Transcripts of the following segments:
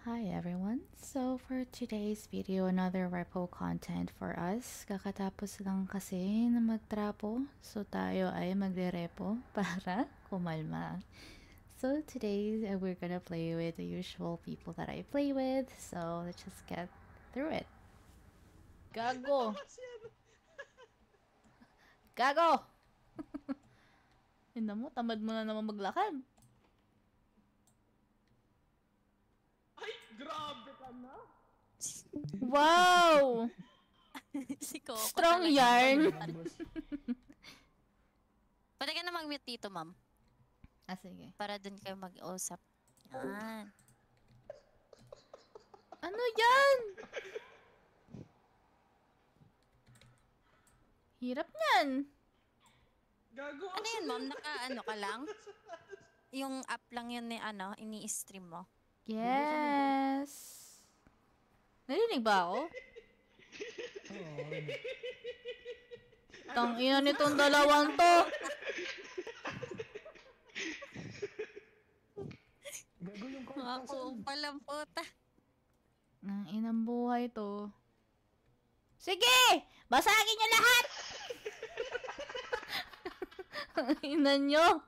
Hi everyone! So for today's video, another repo content for us. Kakatapos lang kasi na magtrapo, so tayo ay magre-repo para kumalma. So today we're gonna play with the usual people that I play with, so let's just get through it. Gago! Gago! Hindi mo, tamad mo na naman maglakad. Ay, grabe ka na! Wow! Si Coco Strong talaga. yarn! Pwede ka na mag-mute dito, ma'am. Ah, sige. Para dun kayo mag-usap. Yan. Ano yan? Hirap niyan. Gago Ano yun, ma'am? Naka-ano ka lang? Yung app lang yun ni ini-stream mo. Yes. Narinig ba ako? Tang ina nitong dalawang to. Gago yung card Ako palang puta. Nang inang buhay to. Sige! Basagin niyo lahat! Ang ina nyo.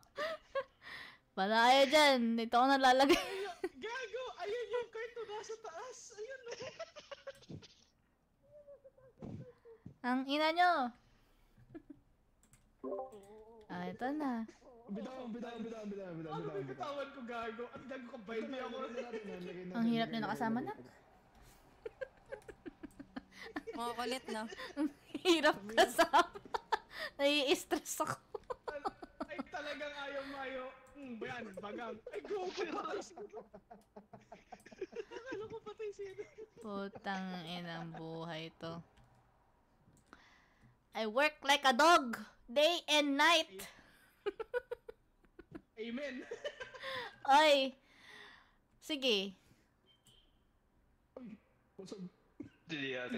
Palaya dyan. Dito ako nalalagay. Gago! Ayun yung card to nasa taas! Ayun no! Ang ina nyo. Ah, ito na. Bitaw. Bitawan ko gago. At gago ka ba? Hindi ako. Ang hirap na nakasama na. Makakulit, no? Hirap kasama. Nai-stress ako. Ay talagang ayaw-mayo. Bayan, bagang. Ay, go ko patay si Akala ko patay si Putang inang buhay to. I work like a dog, day and night. Amen! Oy. Sige.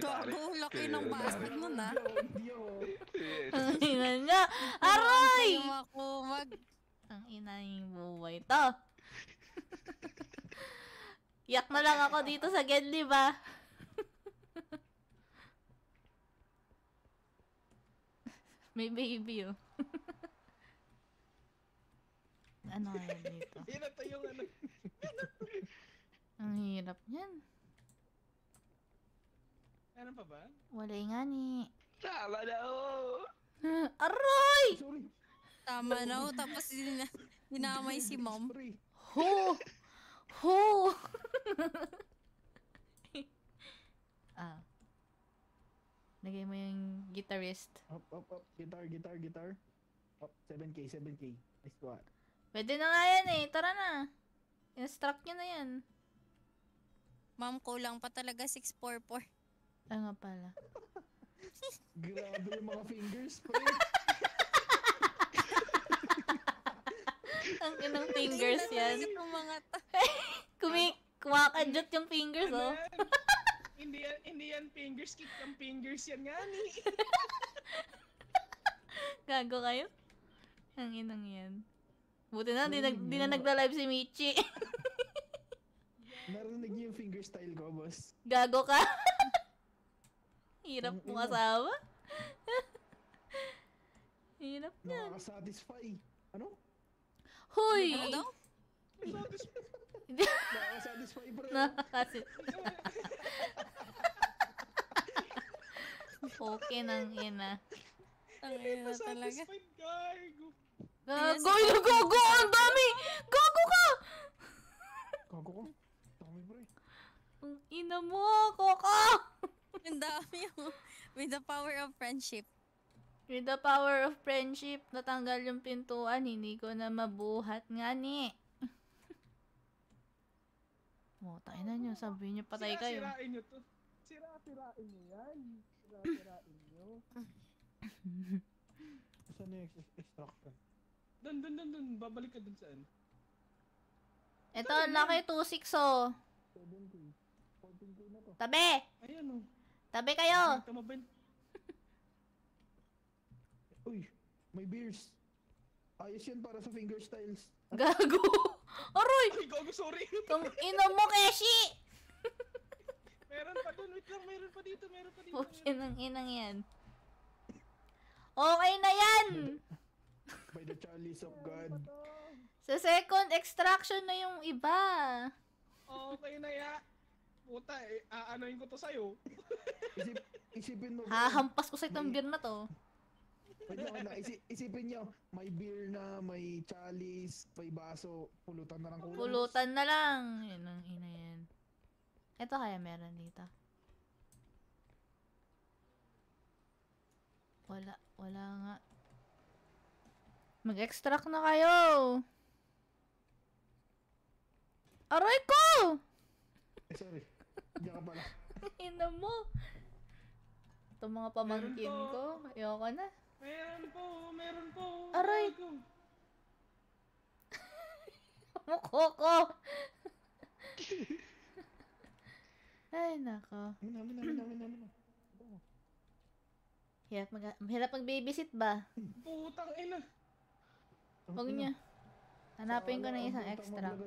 Gago, laki ng basket mo na. Ang ina niya. Aray! Yung ako Ang ina yung buhay to. Yak na lang ako dito sa Genli ba? May baby oh. Ano kaya dito? Hinata yung ano. Ang hirap niyan. Ano pa ba? Wala nga ni. Tama na oh! Aray! Sorry! tama na ho. Tapos dinamay si mom. Sorry! Ho! Ho! Ah. Lagay mo yung guitarist. Up. Guitar. Up, 7K. Nice one. Pwede na nga yan eh. Tara na. Instruct nyo na yan. Ma'am, kulang pa talaga 644. Ah nga pala. Grabe yung mga fingers, pre. Ang inang fingers yan. Yung mga Kumakadjot yung fingers oh. Hindi yan fingers, kick yung fingers yan nga ni. Gago kayo? Ang inang yan. Buti na, di na nagla-live si Michi. Narinig niyo yung finger style ko, boss. Gago ka. Hirap mong asawa. Hirap yan. Nakaka-satisfy. Ano? Huy! Ano daw? Nakaka-satisfy, pre. Nakakasi. Okay nang ina. Ang ina talaga. Satisfied gago. Gago! Ang dami! Gago ka! Gago ko. Dami, pre. Ang ina mo! Koko! Ang dami yung with the power of friendship. With the power of friendship, natanggal yung pintuan, hindi ko na mabuhat nga ni. Oh, tayo na nyo, sabi nyo patay kayo. Sira-sirain nyo to. Sira-sirain nyo yan. Sira-sirain nyo. Saan yung extraction? Dun. Babalik ka dun saan? Ito, laki 2-6 oh. 7K. 14K na to. Tabi! Ayan o. Tabi kayo! Tumabay. Uy, may beers. Ayos yan para sa finger styles. Gago! Aroy! Ay, gago, sorry. Kung ino mo, Keshi! Pukin ng inang yan. Okay na yan! By the chalice of God. Sa second extraction na yung iba. Okay na ya. Puta, aanoin ko to sa'yo. Isipin mo, bro. Hahampas ko sa itong beer na to. Wait lang, isipin nyo, may beer na, may chalice, may baso, pulutan na lang kulang. Pulutan na lang. Yun ang ina yan. Ito kaya meron dito. Wala nga. Mag-extract na kayo! Aray ko! Sorry, diyan ka pala. Ina mo. Itong mga pamangkin Meron po. ko. Ayoko na. Meron po. Aray! Gago. Mukho ko! Ay, nako. Mina. Hirap mag-babysit ba? Putang ina. Huwag niya. Hanapin ko na isang extract.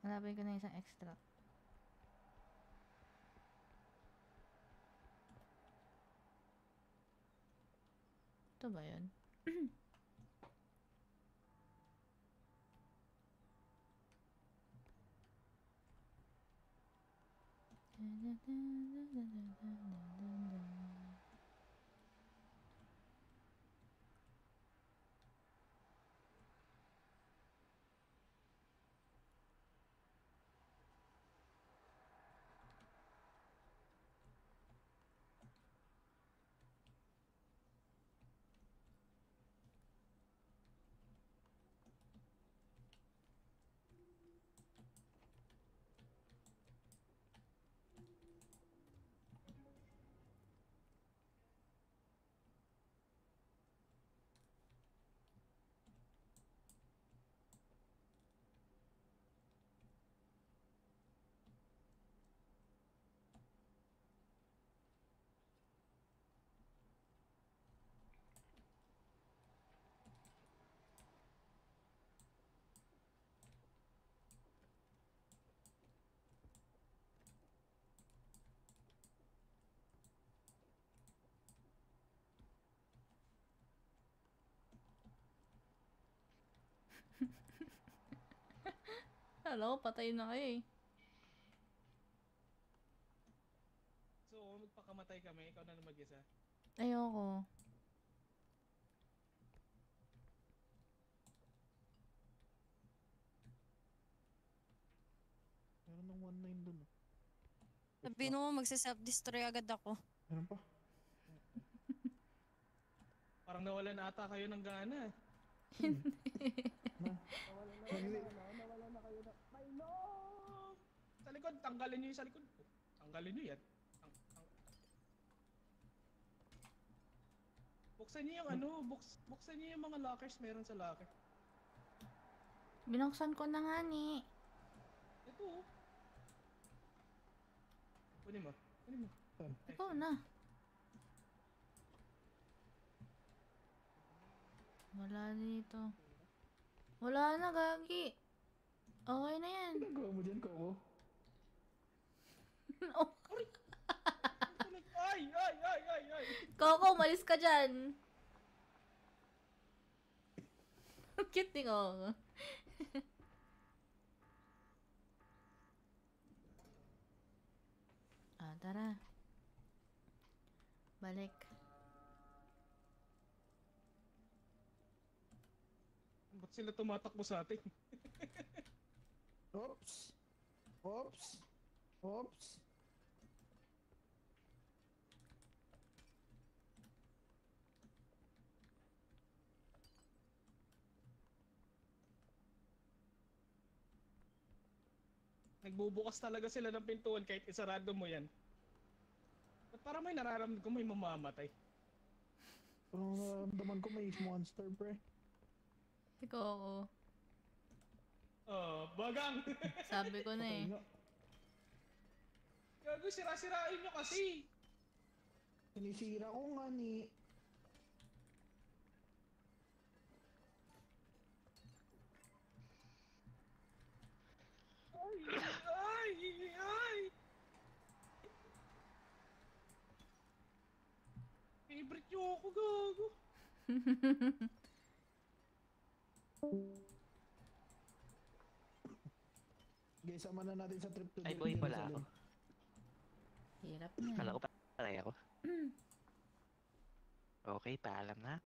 Hanapin ko na isang extract. Ito ba yun? Hello, patay na kayo eh. So, magpakamatay kami, ikaw na lang mag-isa. Ayoko. Meron ng 1-9 dun. Sabi mo, magsa-self-destroy agad ako. Meron pa? Parang nawala na ata kayo ng gana. Nawala na kayo na. My love! Sa likod, tanggalin nyo yung sa likod. Tanggalin nyo yan. Buksan nyo yung ano, buksan nyo yung mga lockers meron sa locker. Binuksan ko na nga ni. Ito oh. Kunin mo. Ikaw na. Wala dito. Wala na, gagi. Okay na yan. Ginagawa mo dyan, Coco? Oh, Ay! Coco, malis ka dyan. Cute ni Coco. Tara. Balik. Ba't sila tumatakbo sa atin? Oops. Nagbubukas talaga sila ng pintuan kahit isarado mo yan. At parang may nararamdaman ko may mamamatay. Parang nararamdaman ko may monster, pre. Si Coco. Bagang! Sabi ko na eh. Patay nga. Gago, sira-sirain nyo kasi! Sinisira ko nga ni... Ay! Favorite nyo ako, gago. Guys, sama na natin sa trip to Ay, boy pala ako. Hirap na. Kala ko pa ako. Okay, paalam na.